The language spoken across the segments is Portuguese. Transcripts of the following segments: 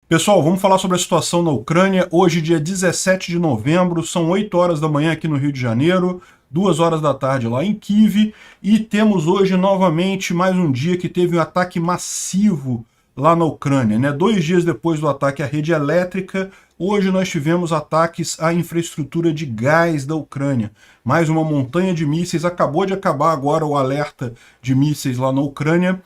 Pessoal, vamos falar sobre a situação na Ucrânia. Hoje, dia 17 de novembro, são 8 horas da manhã aqui no Rio de Janeiro, 2 horas da tarde lá em Kiev, e temos hoje novamente mais um dia que teve um ataque massivo lá na Ucrânia, né? 2 dias depois do ataque à rede elétrica, hoje nós tivemos ataques à infraestrutura de gás da Ucrânia. Mais uma montanha de mísseis, acabou de acabar agora o alerta de mísseis lá na Ucrânia,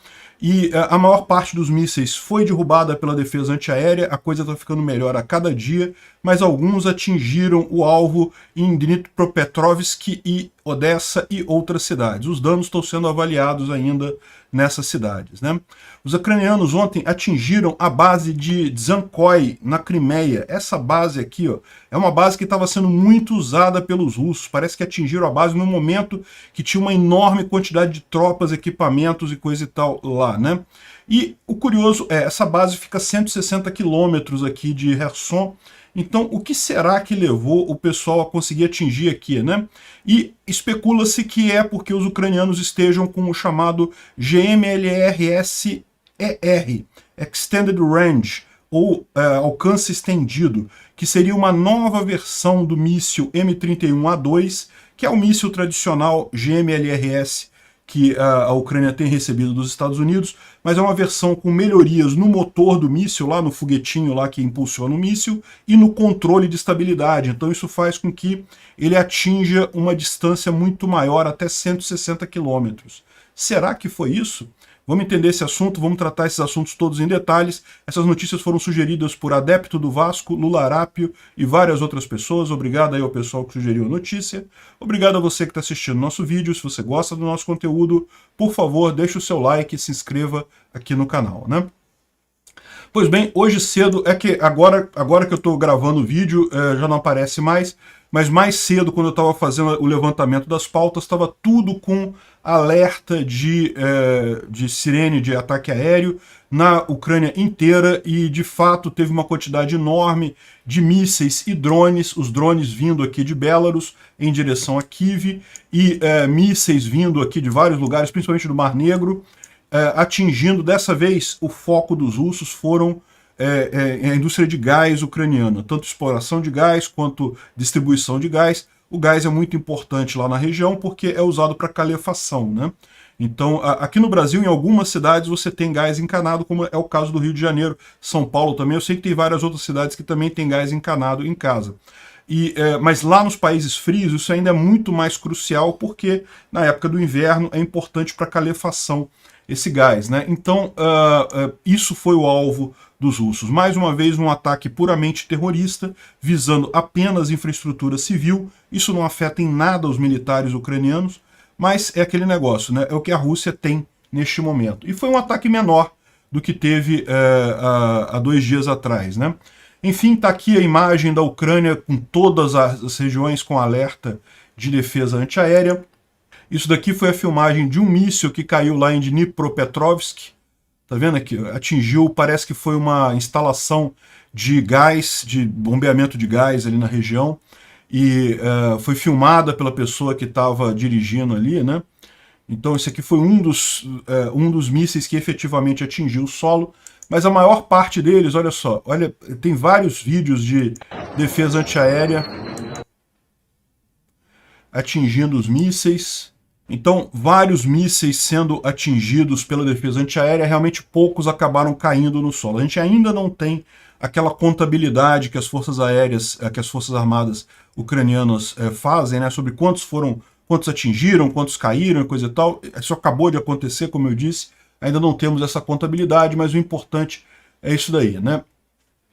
e a maior parte dos mísseis foi derrubada pela defesa antiaérea, a coisa está ficando melhor a cada dia, mas alguns atingiram o alvo em Dnipropetrovsk e Odessa e outras cidades. Os danos estão sendo avaliados ainda nessas cidades, né? Os ucranianos ontem atingiram a base de Dzhankoi, na Crimeia. Essa base aqui, ó, é uma base que estava sendo muito usada pelos russos. Parece que atingiram a base no momento que tinha uma enorme quantidade de tropas, equipamentos e coisa e tal lá, né? E o curioso é, essa base fica a 160 quilômetros aqui de Kherson. Então, o que será que levou o pessoal a conseguir atingir aqui, né? E especula-se que é porque os ucranianos estejam com o chamado GMLRS-ER, Extended Range, ou alcance estendido, que seria uma nova versão do míssil M31A2, que é o míssil tradicional GMLRS que a Ucrânia tem recebido dos Estados Unidos, mas é uma versão com melhorias no motor do míssil, lá no foguetinho lá que impulsiona o míssil, e no controle de estabilidade. Então isso faz com que ele atinja uma distância muito maior, até 160 quilômetros. Será que foi isso? Vamos entender esse assunto, vamos tratar esses assuntos todos em detalhes. Essas notícias foram sugeridas por Adepto do Vasco, Lula Arápio e várias outras pessoas. Obrigado aí ao pessoal que sugeriu a notícia. Obrigado a você que está assistindo o nosso vídeo. Se você gosta do nosso conteúdo, por favor, deixe o seu like e se inscreva aqui no canal, né? Pois bem, hoje cedo, é que agora que eu estou gravando o vídeo, já não aparece mais, mas mais cedo, quando eu estava fazendo o levantamento das pautas, estava tudo com alerta de sirene de ataque aéreo na Ucrânia inteira, e de fato teve uma quantidade enorme de mísseis e drones, os drones vindo aqui de Belarus em direção a Kiev, e mísseis vindo aqui de vários lugares, principalmente do Mar Negro, atingindo, dessa vez, o foco dos russos foram a indústria de gás ucraniana, tanto exploração de gás quanto distribuição de gás. O gás é muito importante lá na região porque é usado para calefação, né? Então, aqui no Brasil, em algumas cidades, você tem gás encanado, como é o caso do Rio de Janeiro, São Paulo também. Eu sei que tem várias outras cidades que também tem gás encanado em casa. Mas lá nos países frios, isso ainda é muito mais crucial, porque na época do inverno é importante para calefação esse gás, né? Então, isso foi o alvo dos russos. Mais uma vez, um ataque puramente terrorista, visando apenas infraestrutura civil. Isso não afeta em nada os militares ucranianos, mas é aquele negócio, né? É o que a Rússia tem neste momento. E foi um ataque menor do que teve há 2 dias atrás, né? Enfim, está aqui a imagem da Ucrânia com todas as regiões com alerta de defesa antiaérea. Isso daqui foi a filmagem de um míssil que caiu lá em Dnipropetrovsk. Tá vendo aqui? Atingiu, parece que foi uma instalação de gás, de bombeamento de gás ali na região. E foi filmada pela pessoa que estava dirigindo ali, né? Então esse aqui foi um dos mísseis que efetivamente atingiu o solo. Mas a maior parte deles, olha só, olha, tem vários vídeos de defesa antiaérea atingindo os mísseis. Então, vários mísseis sendo atingidos pela defesa antiaérea, realmente poucos acabaram caindo no solo. A gente ainda não tem aquela contabilidade que as forças aéreas, que as forças armadas ucranianas fazem, né, sobre quantos atingiram, quantos caíram e coisa e tal. Isso acabou de acontecer, como eu disse, ainda não temos essa contabilidade, mas o importante é isso daí, né?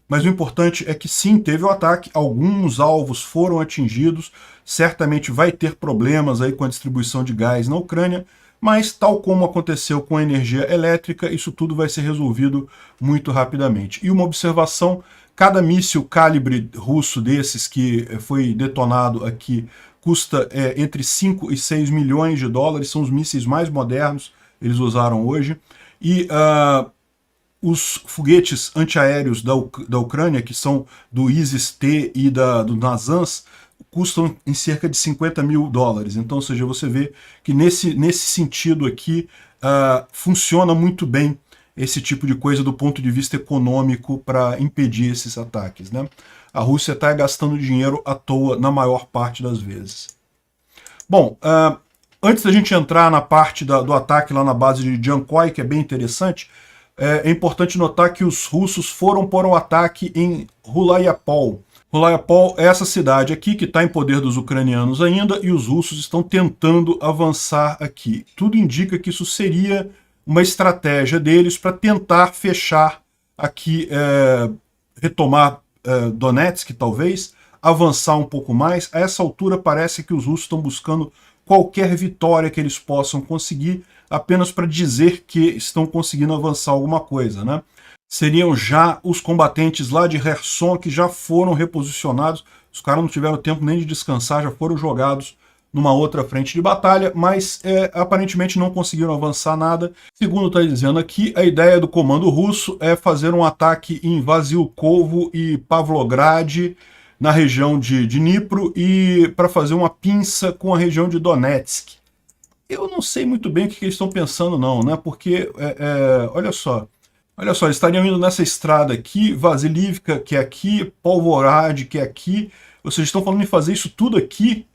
Mas o importante é que sim, teve o ataque, alguns alvos foram atingidos, certamente vai ter problemas aí com a distribuição de gás na Ucrânia, mas tal como aconteceu com a energia elétrica, isso tudo vai ser resolvido muito rapidamente. E uma observação, cada míssil calibre russo desses que foi detonado aqui custa entre 5 e 6 milhões de dólares, são os mísseis mais modernos, eles usaram hoje, e os foguetes antiaéreos da Ucrânia, que são do Isis-T e do Nasams, custam em cerca de 50 mil dólares. Então, ou seja, você vê que nesse sentido aqui funciona muito bem esse tipo de coisa do ponto de vista econômico para impedir esses ataques, né? A Rússia está gastando dinheiro à toa na maior parte das vezes. Bom, antes da gente entrar na parte do ataque lá na base de Jankoy, que é bem interessante, é importante notar que os russos foram para o ataque em Rulayapol. Rulayapol é essa cidade aqui que está em poder dos ucranianos ainda, e os russos estão tentando avançar aqui. Tudo indica que isso seria uma estratégia deles para tentar fechar aqui, retomar Donetsk, talvez, avançar um pouco mais. A essa altura parece que os russos estão buscando qualquer vitória que eles possam conseguir, apenas para dizer que estão conseguindo avançar alguma coisa, né? Seriam já os combatentes lá de Kherson que já foram reposicionados. Os caras não tiveram tempo nem de descansar, já foram jogados numa outra frente de batalha, mas aparentemente não conseguiram avançar nada. Segundo está dizendo aqui, a ideia do comando russo é fazer um ataque em Vasilkovo e Pavlograd, na região de Dnipro, e para fazer uma pinça com a região de Donetsk. Eu não sei muito bem o que eles estão pensando não, né? Porque, olha só, eles estariam indo nessa estrada aqui, Vasilivka, que é aqui, Pavlograd, que é aqui. Vocês estão falando em fazer isso tudo aqui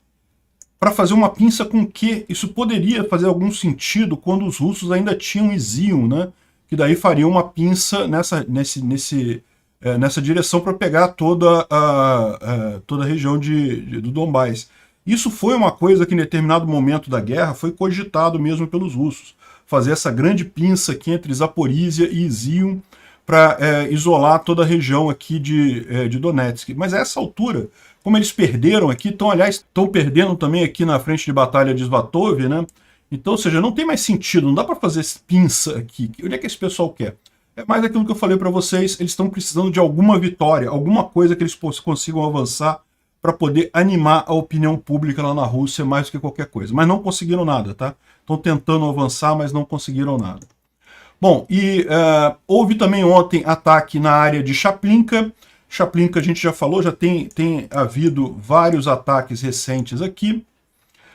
para fazer uma pinça com o quê? Isso poderia fazer algum sentido quando os russos ainda tinham Izium, né? Que daí faria uma pinça nessa direção para pegar toda a região do Donbás. Isso foi uma coisa que em determinado momento da guerra foi cogitado mesmo pelos russos. Fazer essa grande pinça aqui entre Zaporizhia e Izium para isolar toda a região aqui de Donetsk. Mas a essa altura, como eles perderam aqui, estão perdendo também aqui na frente de batalha de Svatov, né? Então, ou seja, não tem mais sentido, não dá para fazer pinça aqui. Onde é que esse pessoal quer? É mais aquilo que eu falei para vocês, eles estão precisando de alguma vitória, alguma coisa que eles consigam avançar para poder animar a opinião pública lá na Rússia mais do que qualquer coisa. Mas não conseguiram nada, tá? Estão tentando avançar, mas não conseguiram nada. Bom, e houve também ontem ataque na área de Chaplinka. Chaplinka a gente já falou, já tem havido vários ataques recentes aqui.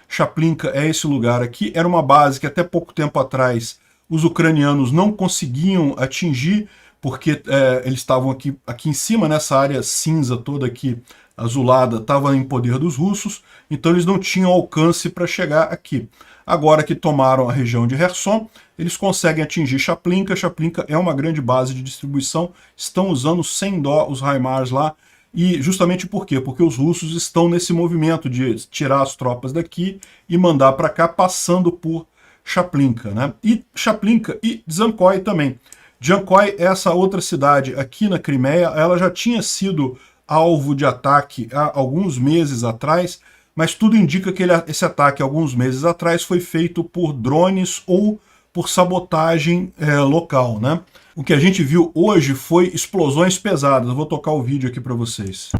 Chaplinka é esse lugar aqui, era uma base que até pouco tempo atrás os ucranianos não conseguiam atingir, porque eles estavam aqui em cima, nessa área cinza toda aqui, azulada, estava em poder dos russos, então eles não tinham alcance para chegar aqui. Agora que tomaram a região de Kherson, eles conseguem atingir Chaplinka. Chaplinka é uma grande base de distribuição, estão usando sem dó os HIMARS lá, e justamente por quê? Porque os russos estão nesse movimento de tirar as tropas daqui e mandar para cá, passando por Chaplinka, né? E Chaplinka e Dzhankoy também. Dzhankoy é essa outra cidade aqui na Crimeia, ela já tinha sido alvo de ataque há alguns meses atrás, mas tudo indica que esse ataque alguns meses atrás foi feito por drones ou por sabotagem local, né? O que a gente viu hoje foi explosões pesadas. Eu vou tocar o vídeo aqui para vocês.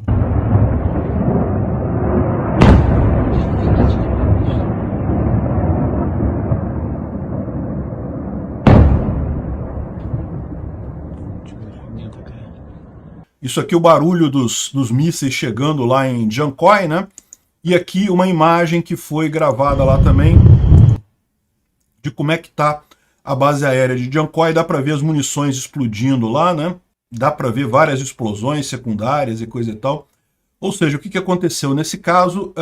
Isso aqui é o barulho dos mísseis chegando lá em Dzhankoy, né? E aqui uma imagem que foi gravada lá também de como é que tá a base aérea de Dzhankoy. Dá para ver as munições explodindo lá, né? Dá para ver várias explosões secundárias e coisa e tal. Ou seja, o que aconteceu? Nesse caso,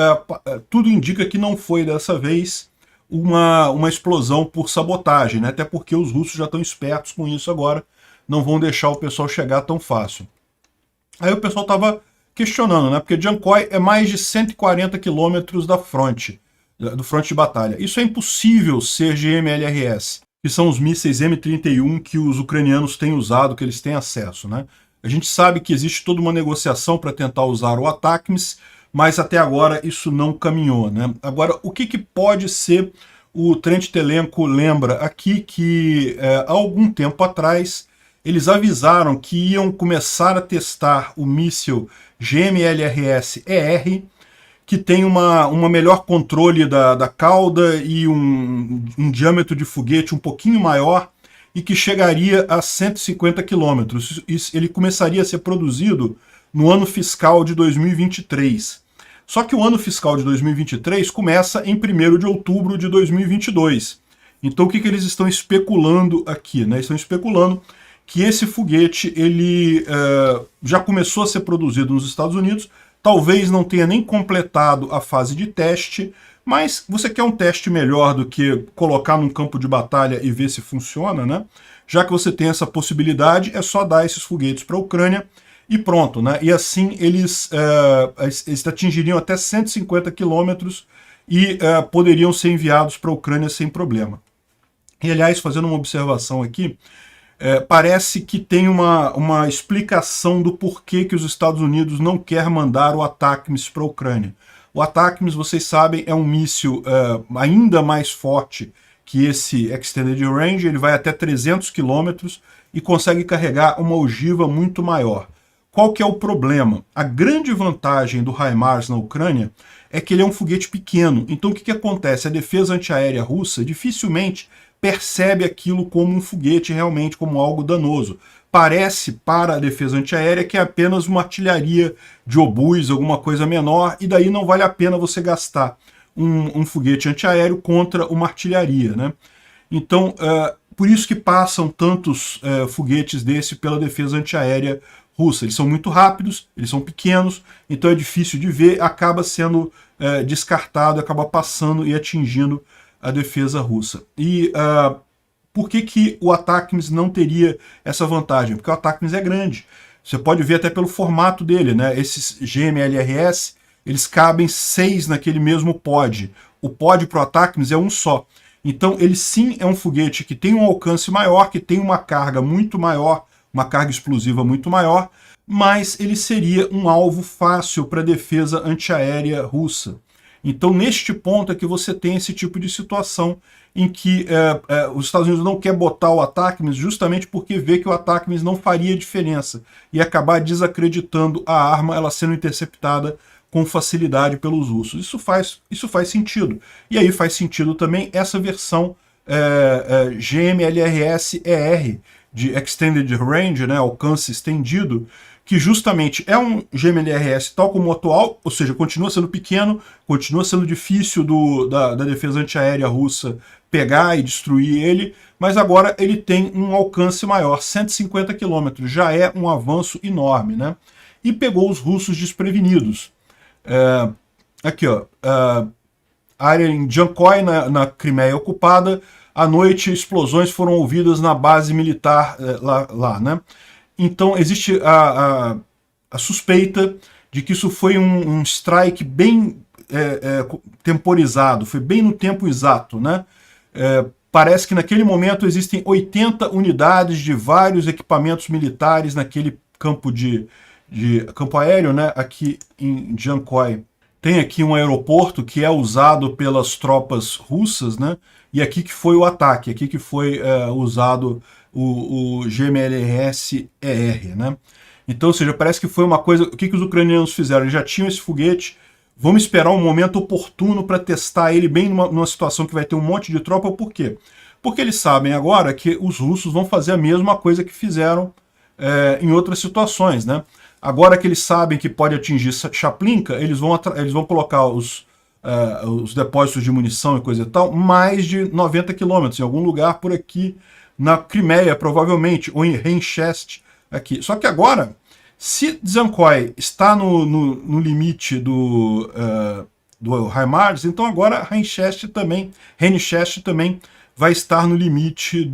tudo indica que não foi dessa vez uma explosão por sabotagem, né? Até porque os russos já estão espertos com isso agora, não vão deixar o pessoal chegar tão fácil. Aí o pessoal estava questionando, né? Porque Dzhankoy é mais de 140 quilômetros do fronte de batalha. Isso é impossível ser GMLRS, que são os mísseis M31 que os ucranianos têm usado, que eles têm acesso, né? A gente sabe que existe toda uma negociação para tentar usar o ATACMS, mas até agora isso não caminhou, né? Agora, o que pode ser? O Trent Telenko lembra aqui que há algum tempo atrás eles avisaram que iam começar a testar o míssil GMLRS-ER, que tem uma melhor controle da cauda e um diâmetro de foguete um pouquinho maior, e que chegaria a 150 quilômetros. Ele começaria a ser produzido no ano fiscal de 2023. Só que o ano fiscal de 2023 começa em 1º de outubro de 2022. Então o que eles estão especulando aqui? Né? Estão especulando que esse foguete ele já começou a ser produzido nos Estados Unidos, talvez não tenha nem completado a fase de teste, mas você quer um teste melhor do que colocar num campo de batalha e ver se funciona, né? Já que você tem essa possibilidade, é só dar esses foguetes para a Ucrânia e pronto, né? E assim eles atingiriam até 150 quilômetros e poderiam ser enviados para a Ucrânia sem problema. E aliás, fazendo uma observação aqui, parece que tem uma explicação do porquê que os Estados Unidos não quer mandar o ATACMS para a Ucrânia. O ATACMS, vocês sabem, é um míssil ainda mais forte que esse Extended Range, ele vai até 300 km e consegue carregar uma ogiva muito maior. Qual que é o problema? A grande vantagem do HIMARS na Ucrânia é que ele é um foguete pequeno. Então o que acontece? A defesa antiaérea russa dificilmente percebe aquilo como um foguete realmente, como algo danoso. Parece para a defesa antiaérea que é apenas uma artilharia de obus, alguma coisa menor, e daí não vale a pena você gastar um foguete antiaéreo contra uma artilharia, né? Então, por isso que passam tantos foguetes desse pela defesa antiaérea russa. Eles são muito rápidos, eles são pequenos, então é difícil de ver, acaba sendo descartado, acaba passando e atingindo a defesa russa. E por que o ATACMS não teria essa vantagem? Porque o ATACMS é grande. Você pode ver até pelo formato dele, né? Esses GMLRS, eles cabem 6 naquele mesmo pod. O pod para o ATACMS é um só. Então ele sim é um foguete que tem um alcance maior, que tem uma carga muito maior, uma carga explosiva muito maior, mas ele seria um alvo fácil para a defesa antiaérea russa. Então, neste ponto é que você tem esse tipo de situação em que os Estados Unidos não quer botar o ATACMS justamente porque vê que o ATACMS não faria diferença e acabar desacreditando a arma, ela sendo interceptada com facilidade pelos russos. Isso faz sentido. E aí faz sentido também essa versão GMLRS-ER, de Extended Range, né, alcance estendido, que justamente é um GMLRS tal como o atual, ou seja, continua sendo pequeno, continua sendo difícil da defesa antiaérea russa pegar e destruir ele, mas agora ele tem um alcance maior, 150 km, já é um avanço enorme, né? E pegou os russos desprevenidos. Aqui, ó, área em Jankoy, na Crimeia ocupada, à noite explosões foram ouvidas na base militar lá, né? Então existe a suspeita de que isso foi um strike bem temporizado, foi bem no tempo exato, né? Parece que naquele momento existem 80 unidades de vários equipamentos militares naquele campo campo aéreo, né? Aqui em Jankoy. Tem aqui um aeroporto que é usado pelas tropas russas, né? E aqui que foi o ataque, aqui que foi usado o GMLRS-ER, né? Então, ou seja, parece que foi uma coisa... O que os ucranianos fizeram? Eles já tinham esse foguete, vamos esperar um momento oportuno para testar ele bem numa situação que vai ter um monte de tropa. Por quê? Porque eles sabem agora que os russos vão fazer a mesma coisa que fizeram em outras situações, né? Agora que eles sabem que pode atingir Chaplinka, eles vão colocar os depósitos de munição e coisa e tal, mais de 90 quilômetros, em algum lugar por aqui na Crimeia, provavelmente, ou em Reinchest, aqui. Só que agora, se Dzhankoy está no limite do HIMARS, então agora Reinchest também vai estar no limite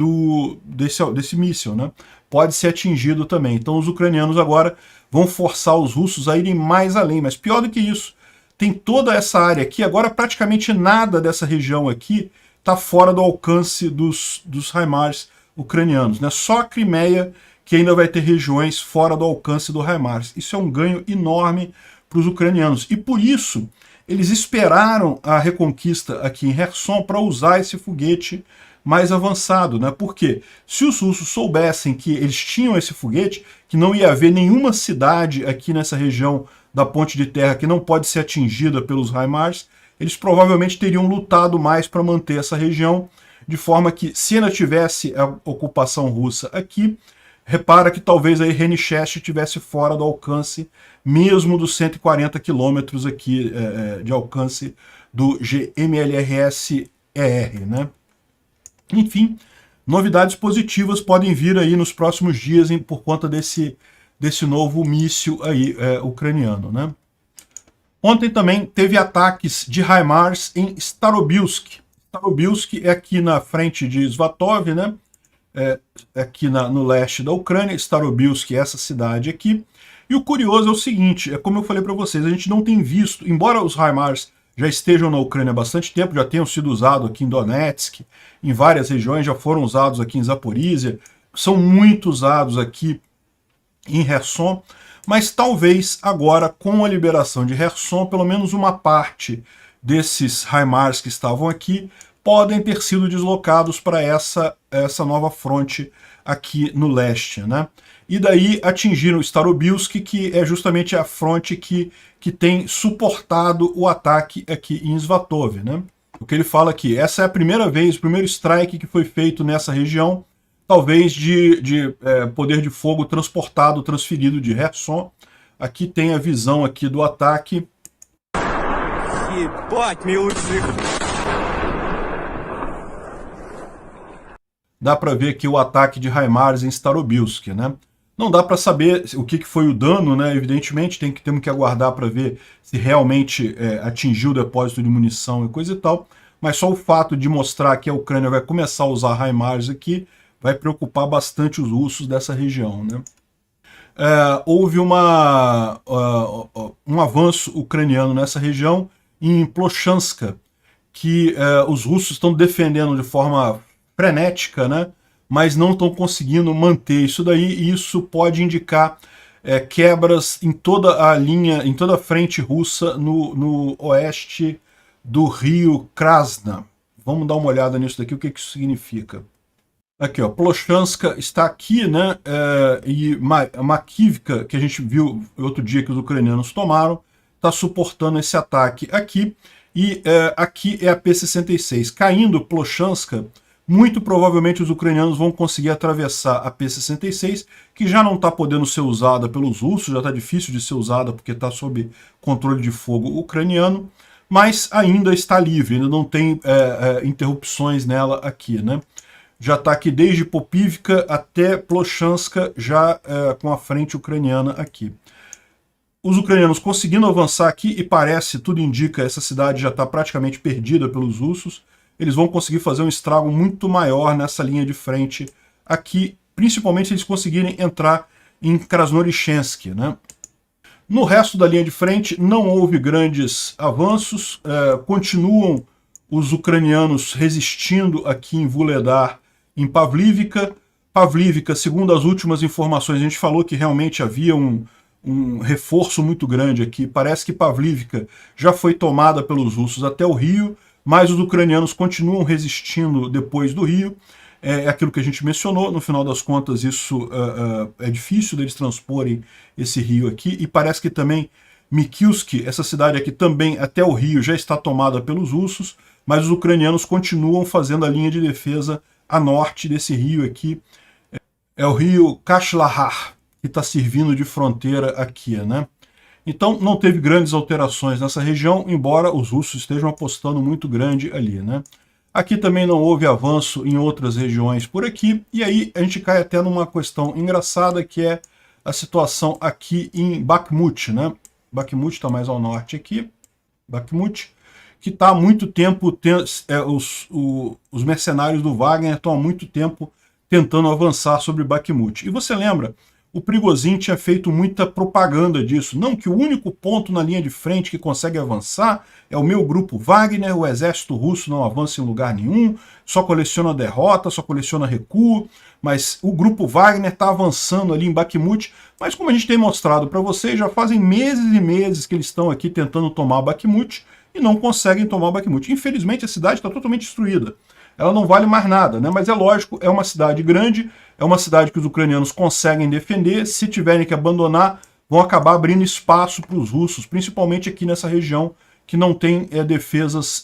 desse míssil, né? Pode ser atingido também. Então os ucranianos agora vão forçar os russos a irem mais além, mas pior do que isso, tem toda essa área aqui, agora praticamente nada dessa região aqui está fora do alcance dos HIMARS ucranianos, né? Só a Crimeia que ainda vai ter regiões fora do alcance do HIMARS. Isso é um ganho enorme para os ucranianos. E por isso, eles esperaram a reconquista aqui em Kherson para usar esse foguete mais avançado, né? Porque se os russos soubessem que eles tinham esse foguete, que não ia haver nenhuma cidade aqui nessa região da ponte de terra que não pode ser atingida pelos HIMARS, eles provavelmente teriam lutado mais para manter essa região, de forma que, se ainda tivesse a ocupação russa aqui, repara que talvez aí Renichest estivesse fora do alcance, mesmo dos 140 quilômetros aqui de alcance do GMLRS-ER, né? Enfim, novidades positivas podem vir aí nos próximos dias por conta desse novo míssil aí ucraniano, né? Ontem também teve ataques de HIMARS em Starobilsk. Starobilsk é aqui na frente de Svatov, né? Aqui no leste da Ucrânia. Starobilsk é essa cidade aqui. E o curioso é o seguinte, como eu falei para vocês, a gente não tem visto, embora os HIMARS já estejam na Ucrânia há bastante tempo, já tenham sido usados aqui em Donetsk, em várias regiões, já foram usados aqui em Zaporizhia, são muito usados aqui em Kherson, mas talvez agora, com a liberação de Kherson, pelo menos uma parte desses HIMARS que estavam aqui podem ter sido deslocados para essa nova fronte aqui no leste, né? E daí atingiram Starobilsk, que é justamente a fronte que tem suportado o ataque aqui em Svatov, né? O que ele fala aqui, essa é a primeira vez, o primeiro strike que foi feito nessa região, talvez de poder de fogo transportado, transferido de Kherson. Aqui tem a visão aqui do ataque. Dá para ver aqui o ataque de HIMARS em Starobilsk, né? Não dá para saber o que foi o dano, né? Evidentemente, temos que aguardar para ver se realmente atingiu o depósito de munição e coisa e tal, mas só o fato de mostrar que a Ucrânia vai começar a usar HIMARS aqui vai preocupar bastante os russos dessa região, né? Houve um avanço ucraniano nessa região, em Plochanska, que os russos estão defendendo de forma frenética, né? Mas não estão conseguindo manter isso daí, e isso pode indicar quebras em toda a linha, em toda a frente russa no oeste do rio Krasna. Vamos dar uma olhada nisso daqui, o que isso significa. Aqui, ó, Plochanska está aqui, né? E Makivka, que a gente viu outro dia que os ucranianos tomaram, está suportando esse ataque aqui. E aqui é a P-66. Caindo Plochanska, muito provavelmente os ucranianos vão conseguir atravessar a P-66, que já não está podendo ser usada pelos russos, já está difícil de ser usada porque está sob controle de fogo ucraniano, mas ainda está livre, ainda não tem interrupções nela aqui, né? Já está aqui desde Popivka até Plochanska, já com a frente ucraniana aqui. Os ucranianos conseguindo avançar aqui, e parece, tudo indica, essa cidade já está praticamente perdida pelos russos, eles vão conseguir fazer um estrago muito maior nessa linha de frente aqui, principalmente se eles conseguirem entrar em Krasnoyarsk, né? No resto da linha de frente não houve grandes avanços, continuam os ucranianos resistindo aqui em Vuhledar, em Pavlivka. Pavlivka, segundo as últimas informações, a gente falou que realmente havia um reforço muito grande aqui. Parece que Pavlivka já foi tomada pelos russos até o rio, mas os ucranianos continuam resistindo depois do rio. É aquilo que a gente mencionou, no final das contas isso é difícil deles transporem esse rio aqui, e parece que também Mykolaiv, essa cidade aqui também até o rio já está tomada pelos russos, mas os ucranianos continuam fazendo a linha de defesa a norte desse rio aqui. É o rio Kashlahar, que está servindo de fronteira aqui, né? Então não teve grandes alterações nessa região, embora os russos estejam apostando muito grande ali, né? Aqui também não houve avanço em outras regiões por aqui, e aí a gente cai até numa questão engraçada, que é a situação aqui em Bakhmut, né? Bakhmut está mais ao norte aqui, Bakhmut, que está há muito tempo, os mercenários do Wagner estão há muito tempo tentando avançar sobre Bakhmut. E você lembra, o Prigozhin tinha feito muita propaganda disso. Não, que o único ponto na linha de frente que consegue avançar é o meu grupo Wagner, o exército russo não avança em lugar nenhum, só coleciona derrota, só coleciona recuo, mas o grupo Wagner está avançando ali em Bakhmut. Mas como a gente tem mostrado para vocês, já fazem meses e meses que eles estão aqui tentando tomar Bakhmut e não conseguem tomar Bakhmut. Infelizmente a cidade está totalmente destruída. Ela não vale mais nada, né? Mas é lógico, é uma cidade grande, é uma cidade que os ucranianos conseguem defender. Se tiverem que abandonar, vão acabar abrindo espaço para os russos, principalmente aqui nessa região que não tem defesas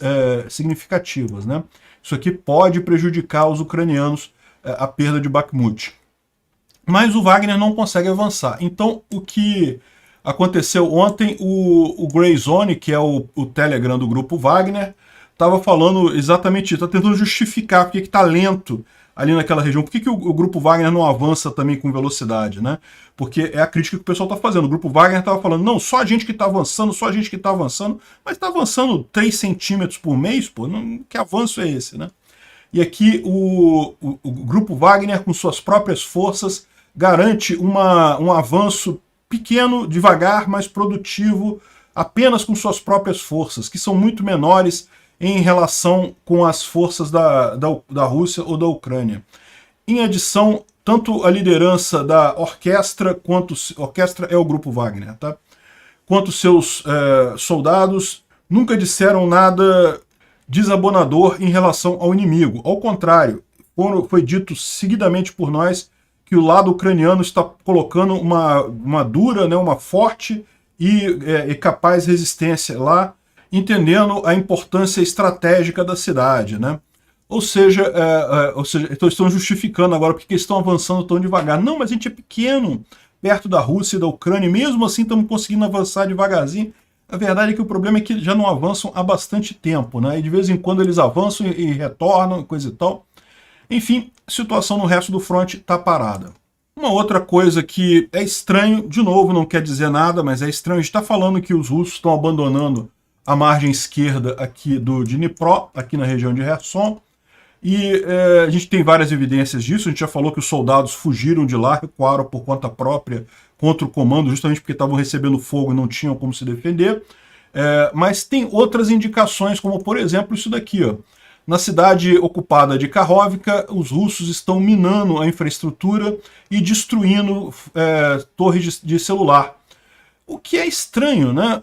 significativas, né? Isso aqui pode prejudicar os ucranianos, a perda de Bakhmut. Mas o Wagner não consegue avançar. Então, o que aconteceu ontem, o Grey Zone, que é o Telegram do grupo Wagner, estava falando exatamente isso, está tentando justificar porque que está lento ali naquela região. Por que o Grupo Wagner não avança também com velocidade, né? Porque é a crítica que o pessoal está fazendo. O Grupo Wagner estava falando, não, só a gente que está avançando, só a gente que está avançando, mas está avançando 3 centímetros por mês, pô, que avanço é esse, né? E aqui o Grupo Wagner, com suas próprias forças, garante um avanço pequeno, devagar, mas produtivo, apenas com suas próprias forças, que são muito menores em relação com as forças da Rússia ou da Ucrânia. Em adição, tanto a liderança da orquestra, orquestra é o Grupo Wagner, tá? Quanto seus soldados nunca disseram nada desabonador em relação ao inimigo. Ao contrário, foi dito seguidamente por nós que o lado ucraniano está colocando uma dura, né, uma forte e capaz resistência lá, entendendo a importância estratégica da cidade, né? Ou seja, então estão justificando agora porque eles estão avançando tão devagar. Não, mas a gente é pequeno perto da Rússia e da Ucrânia, e mesmo assim estamos conseguindo avançar devagarzinho. A verdade é que o problema é que já não avançam há bastante tempo, né? E de vez em quando eles avançam e retornam, coisa e tal. Enfim, a situação no resto do fronte está parada. Uma outra coisa que é estranho, de novo, não quer dizer nada, mas é estranho, a gente está falando que os russos estão abandonando a margem esquerda aqui do Dnipro, aqui na região de Kherson, e a gente tem várias evidências disso. A gente já falou que os soldados fugiram de lá, recuaram por conta própria contra o comando, justamente porque estavam recebendo fogo e não tinham como se defender. Mas tem outras indicações, como por exemplo isso daqui, ó. Na cidade ocupada de Kakhovka, os russos estão minando a infraestrutura e destruindo torres de celular. O que é estranho, né?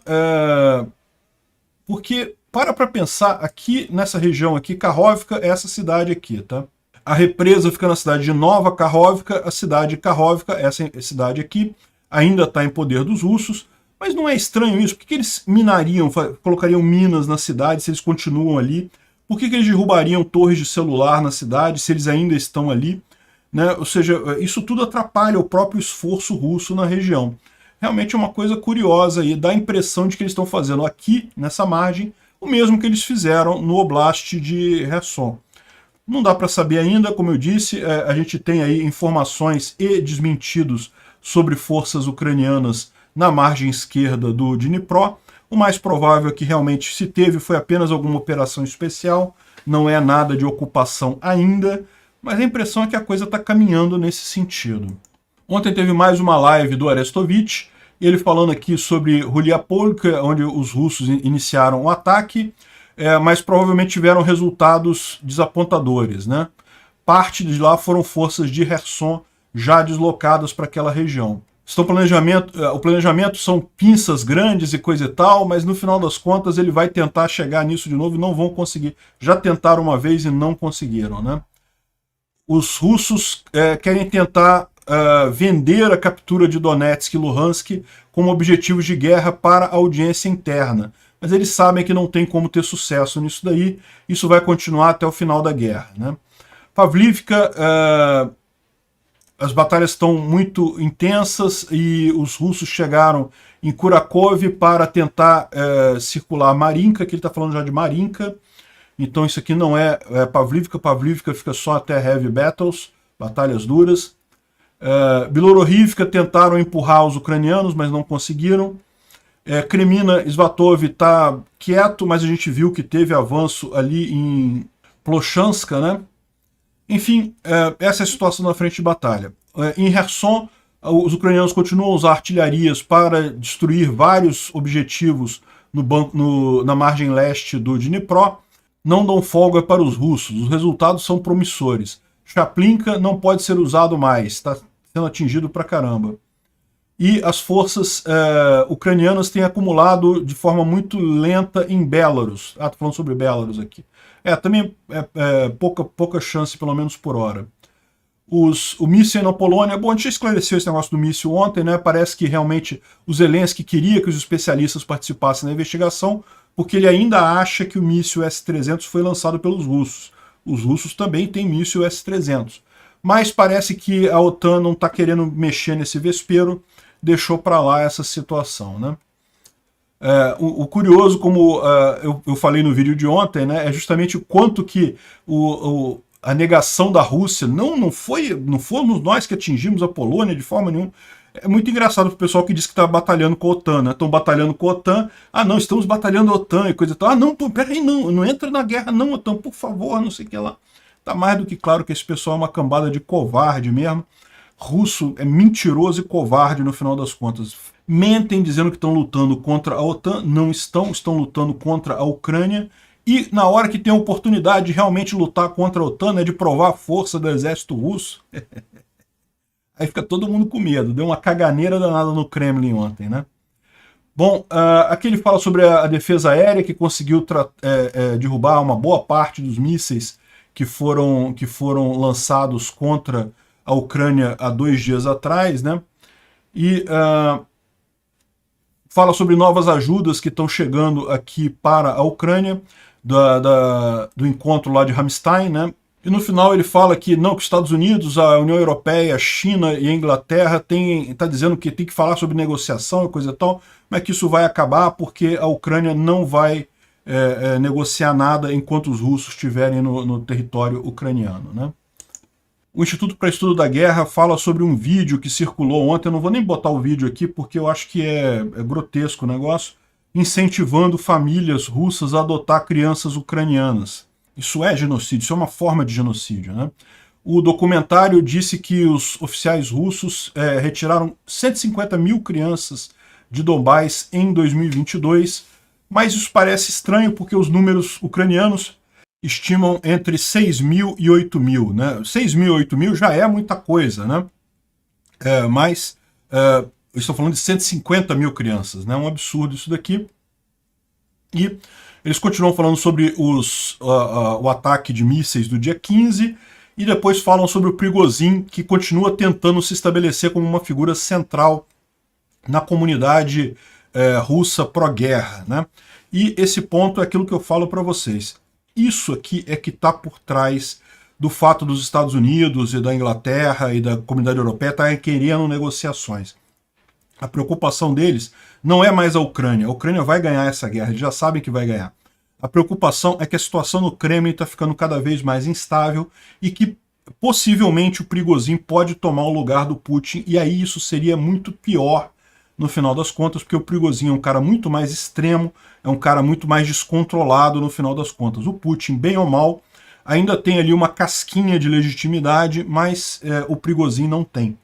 Porque, para pensar, aqui nessa região aqui, Kakhovka é essa cidade aqui, tá? A represa fica na cidade de Nova Kakhovka, a cidade de Kakhovka, essa cidade aqui, ainda está em poder dos russos, mas não é estranho isso? Por que eles minariam, colocariam minas na cidade se eles continuam ali? Por que eles derrubariam torres de celular na cidade se eles ainda estão ali? Né? Ou seja, isso tudo atrapalha o próprio esforço russo na região. Realmente é uma coisa curiosa e dá a impressão de que eles estão fazendo aqui, nessa margem, o mesmo que eles fizeram no Oblast de Kherson. Não dá para saber ainda, como eu disse, a gente tem aí informações e desmentidos sobre forças ucranianas na margem esquerda do Dnipro. O mais provável é que realmente se teve foi apenas alguma operação especial, não é nada de ocupação ainda, mas a impressão é que a coisa está caminhando nesse sentido. Ontem teve mais uma live do Arestovich, ele falando aqui sobre Ruliapolka, onde os russos iniciaram o ataque, mas provavelmente tiveram resultados desapontadores, né? Parte de lá foram forças de Kherson já deslocadas para aquela região. O planejamento são pinças grandes e coisa e tal, mas no final das contas ele vai tentar chegar nisso de novo e não vão conseguir. Já tentaram uma vez e não conseguiram, né? Os russos querem tentar vender a captura de Donetsk e Luhansk como objetivos de guerra para a audiência interna. Mas eles sabem que não tem como ter sucesso nisso daí, isso vai continuar até o final da guerra, né? Pavlivka, as batalhas estão muito intensas e os russos chegaram em Kurakov para tentar circular Marinka, que ele está falando já de Marinka. Então isso aqui não é Pavlivka, Pavlivka fica só até Heavy Battles, batalhas duras. Bilororivka tentaram empurrar os ucranianos, mas não conseguiram. Kremina Svatov está quieto, mas a gente viu que teve avanço ali em Plochanska, né? Enfim, essa é a situação na frente de batalha. Em Kherson, os ucranianos continuam a usar artilharias para destruir vários objetivos na margem leste do Dnipro. Não dão folga para os russos, os resultados são promissores. Chaplinka não pode ser usado mais, está sendo atingido pra caramba. E as forças ucranianas têm acumulado de forma muito lenta em Belarus. Estou falando sobre Belarus aqui. Também pouca chance, pelo menos por hora. O míssil na Polônia, bom, a gente já esclareceu esse negócio do míssil ontem, né? Parece que realmente o Zelensky queria que os especialistas participassem da investigação, porque ele ainda acha que o míssil S-300 foi lançado pelos russos. Os russos também têm míssil S-300. Mas parece que a OTAN não está querendo mexer nesse vespeiro, deixou para lá essa situação, né? O curioso, como eu falei no vídeo de ontem, né, é justamente o quanto que a negação da Rússia, não fomos nós que atingimos a Polônia de forma nenhuma. É muito engraçado pro pessoal que diz que está batalhando com a OTAN, né? Estão batalhando com a OTAN. Ah, não, estamos batalhando a OTAN e coisa e tal. Ah, não, pô, peraí, não entra na guerra não, OTAN, por favor, não sei o que lá. Tá mais do que claro que esse pessoal é uma cambada de covarde mesmo. Russo é mentiroso e covarde no final das contas. Mentem dizendo que estão lutando contra a OTAN, não estão lutando contra a Ucrânia. E na hora que tem a oportunidade de realmente lutar contra a OTAN, né, de provar a força do exército russo, aí fica todo mundo com medo. Deu uma caganeira danada no Kremlin ontem, né? Bom, aqui ele fala sobre a defesa aérea, que conseguiu derrubar uma boa parte dos mísseis que foram lançados contra a Ucrânia há 2 dias atrás, né? E fala sobre novas ajudas que estão chegando aqui para a Ucrânia, do encontro lá de Ramstein, né? E no final ele fala que não, que os Estados Unidos, a União Europeia, a China e a Inglaterra está dizendo que tem que falar sobre negociação e coisa e tal, mas que isso vai acabar porque a Ucrânia não vai negociar nada enquanto os russos estiverem no território ucraniano, né? O Instituto para Estudo da Guerra fala sobre um vídeo que circulou ontem, eu não vou nem botar o vídeo aqui porque eu acho que é grotesco o negócio, incentivando famílias russas a adotar crianças ucranianas. Isso é genocídio, isso é uma forma de genocídio, né? O documentário disse que os oficiais russos retiraram 150 mil crianças de Donbás em 2022, mas isso parece estranho porque os números ucranianos estimam entre 6 mil e 8 mil. Né? 6 mil e 8 mil já é muita coisa, né? Mas eu estou falando de 150 mil crianças, né? É um absurdo isso daqui. E eles continuam falando sobre o ataque de mísseis do dia 15 e depois falam sobre o Prigozhin, que continua tentando se estabelecer como uma figura central na comunidade russa pró-guerra, né? E esse ponto é aquilo que eu falo para vocês. Isso aqui é que está por trás do fato dos Estados Unidos e da Inglaterra e da comunidade europeia estarem querendo negociações. A preocupação deles não é mais a Ucrânia. A Ucrânia vai ganhar essa guerra, eles já sabem que vai ganhar. A preocupação é que a situação no Kremlin está ficando cada vez mais instável e que possivelmente o Prigozhin pode tomar o lugar do Putin, e aí isso seria muito pior no final das contas, porque o Prigozhin é um cara muito mais extremo, é um cara muito mais descontrolado no final das contas. O Putin, bem ou mal, ainda tem ali uma casquinha de legitimidade, mas o Prigozhin não tem.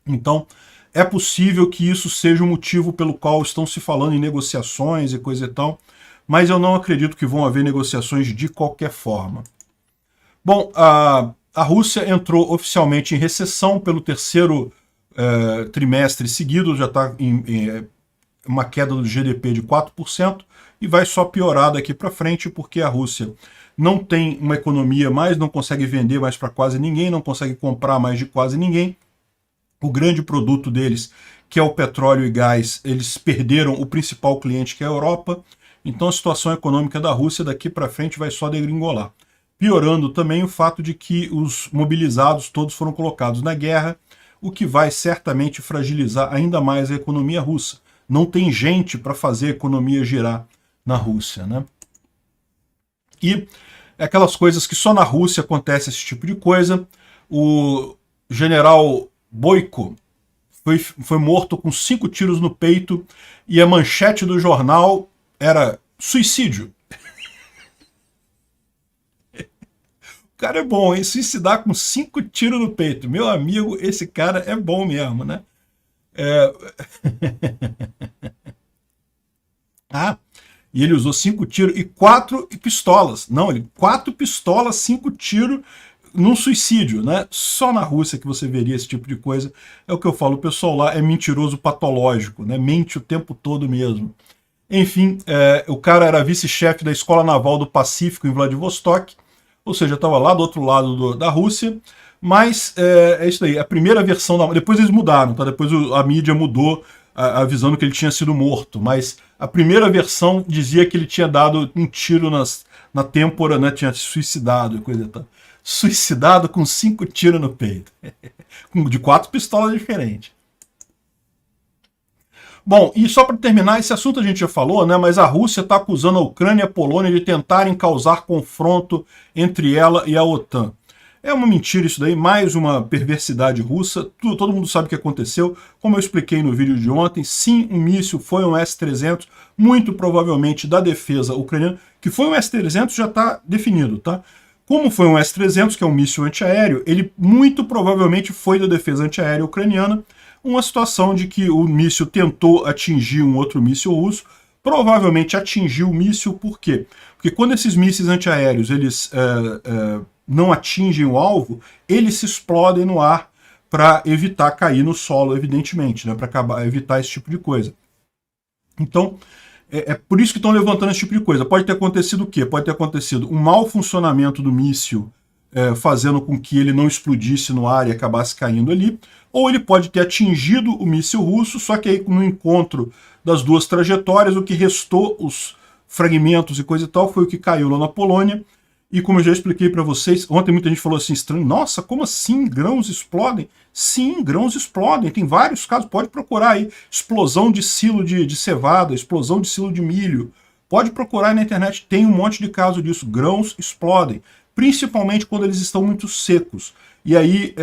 Então, é possível que isso seja o motivo pelo qual estão se falando em negociações e coisa e tal, mas eu não acredito que vão haver negociações de qualquer forma. Bom, a Rússia entrou oficialmente em recessão pelo terceiro trimestre seguido, já está em uma queda do GDP de 4%, e vai só piorar daqui para frente, porque a Rússia não tem uma economia mais, não consegue vender mais para quase ninguém, não consegue comprar mais de quase ninguém. O grande produto deles, que é o petróleo e gás, eles perderam o principal cliente, que é a Europa. Então a situação econômica da Rússia daqui para frente vai só degringolar. Piorando também o fato de que os mobilizados todos foram colocados na guerra, o que vai certamente fragilizar ainda mais a economia russa. Não tem gente para fazer a economia girar na Rússia, né? E é aquelas coisas que só na Rússia acontece esse tipo de coisa. O general Boiko foi morto com 5 tiros no peito e a manchete do jornal era suicídio. O cara é bom, hein? Suicidar com 5 tiros no peito. Meu amigo, esse cara é bom mesmo, né? E ele usou 5 tiros e 4 pistolas. Não, 4 pistolas, 5 tiros num suicídio, né? Só na Rússia que você veria esse tipo de coisa. É o que eu falo, o pessoal lá é mentiroso patológico, né? Mente o tempo todo mesmo. Enfim, o cara era vice-chefe da Escola Naval do Pacífico em Vladivostok, ou seja, estava lá do outro lado da Rússia, mas é isso aí, a primeira versão, depois eles mudaram, tá? Depois a mídia mudou, avisando que ele tinha sido morto, mas a primeira versão dizia que ele tinha dado um tiro na têmpora, né? Tinha se suicidado e coisa e tal. Suicidado com 5 tiros no peito, de 4 pistolas diferentes. Bom, e só para terminar, esse assunto a gente já falou, né? Mas a Rússia está acusando a Ucrânia e a Polônia de tentarem causar confronto entre ela e a OTAN. É uma mentira isso daí, mais uma perversidade russa. Todo mundo sabe o que aconteceu. Como eu expliquei no vídeo de ontem, sim, um míssil foi um S-300, muito provavelmente da defesa ucraniana, que foi um S-300 já está definido, tá? Como foi um S-300, que é um míssil antiaéreo, ele muito provavelmente foi da defesa antiaérea ucraniana, uma situação de que o míssil tentou atingir um outro míssil russo, provavelmente atingiu o míssil, por quê? Porque quando esses mísseis antiaéreos eles não atingem o alvo, eles se explodem no ar para evitar cair no solo, evidentemente, né, para evitar esse tipo de coisa. Então, é por isso que estão levantando esse tipo de coisa. Pode ter acontecido o quê? Pode ter acontecido um mau funcionamento do míssil, fazendo com que ele não explodisse no ar e acabasse caindo ali, ou ele pode ter atingido o míssil russo, só que aí no encontro das duas trajetórias, o que restou, os fragmentos e coisa e tal, foi o que caiu lá na Polônia. E como eu já expliquei para vocês, ontem muita gente falou assim, estranho, nossa, como assim grãos explodem? Sim, grãos explodem, tem vários casos, pode procurar aí, explosão de silo de cevada, explosão de silo de milho, pode procurar aí na internet, tem um monte de caso disso, grãos explodem, principalmente quando eles estão muito secos. E aí,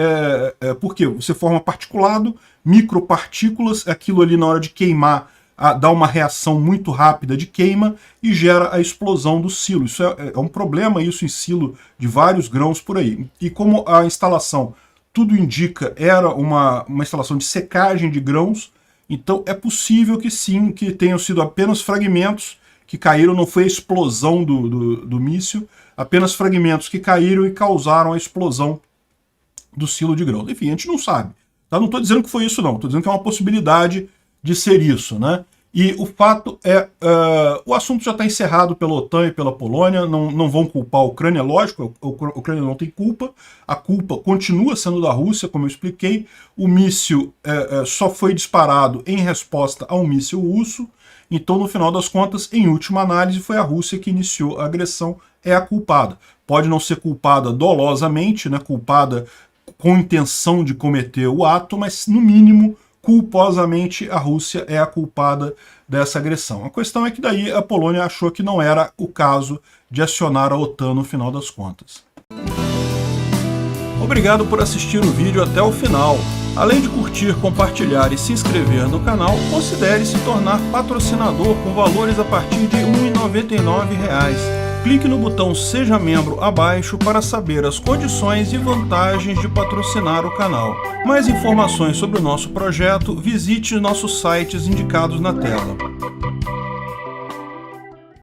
por quê? Você forma particulado, micropartículas, aquilo ali na hora de queimar, dá uma reação muito rápida de queima e gera a explosão do silo. Isso é um problema, isso em silo de vários grãos por aí. E como a instalação, tudo indica, era uma instalação de secagem de grãos, então é possível que sim, que tenham sido apenas fragmentos que caíram, não foi a explosão do míssil, apenas fragmentos que caíram e causaram a explosão do silo de grãos. Enfim, a gente não sabe. Tá? Não estou dizendo que foi isso não, estou dizendo que é uma possibilidade de ser isso, né? E o fato é, o assunto já está encerrado pela OTAN e pela Polônia, não vão culpar a Ucrânia, lógico, a Ucrânia não tem culpa, a culpa continua sendo da Rússia, como eu expliquei, o míssil só foi disparado em resposta a um míssil russo, então no final das contas, em última análise, foi a Rússia que iniciou a agressão, é a culpada. Pode não ser culpada dolosamente, né, culpada com intenção de cometer o ato, mas no mínimo, culposamente, a Rússia é a culpada dessa agressão. A questão é que daí a Polônia achou que não era o caso de acionar a OTAN no final das contas. Obrigado por assistir o vídeo até o final. Além de curtir, compartilhar e se inscrever no canal, considere se tornar patrocinador com valores a partir de R$ 1,99. Clique no botão Seja Membro abaixo para saber as condições e vantagens de patrocinar o canal. Mais informações sobre o nosso projeto, visite nossos sites indicados na tela.